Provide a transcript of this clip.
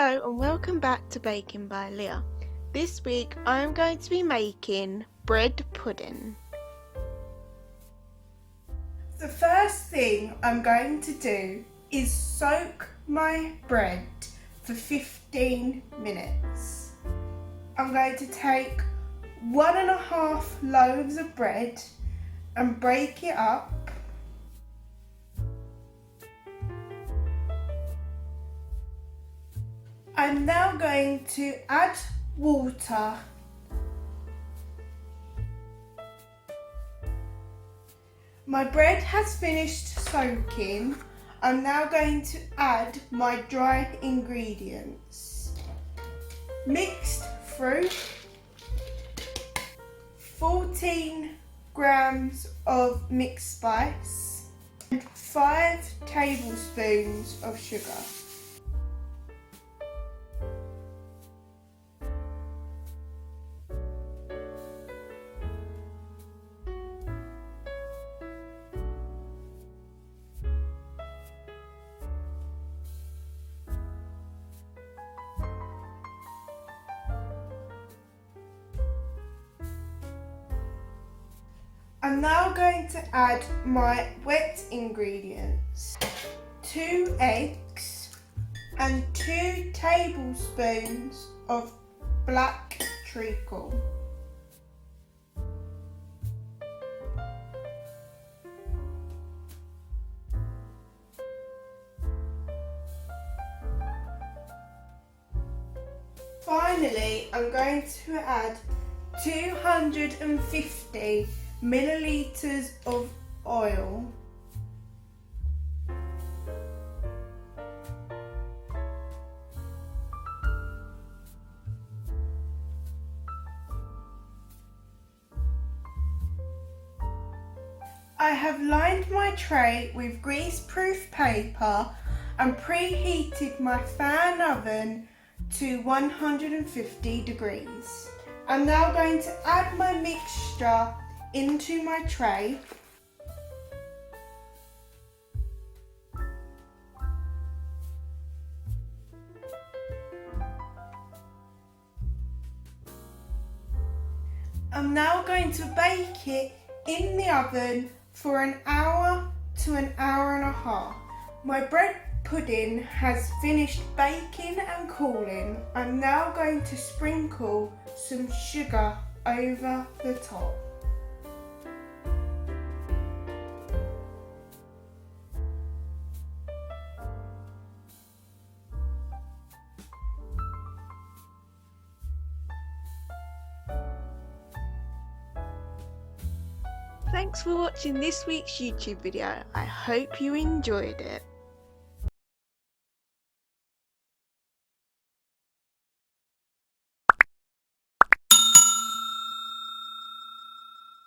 Hello and welcome back to Baking by Leah. This week I am going to be making bread pudding. The first thing I'm going to do is soak my bread for 15 minutes. I'm going to take 1.5 loaves of bread and break it up. I'm now going to add water. My bread has finished soaking. I'm now going to add my dried ingredients. Mixed fruit, 14 grams of mixed spice, and 5 tablespoons of sugar. I'm now going to add my wet ingredients, 2 eggs and 2 tablespoons of black treacle. Finally, I'm going to add 250 milliliters of oil. I have lined my tray with grease-proof paper and preheated my fan oven to 150 degrees. I'm now going to add my mixture into my tray. I'm now going to bake it in the oven for an hour to an hour and a half. My bread pudding has finished baking and cooling. I'm now going to sprinkle some sugar over the top. Thanks for watching this week's YouTube video. I hope you enjoyed it.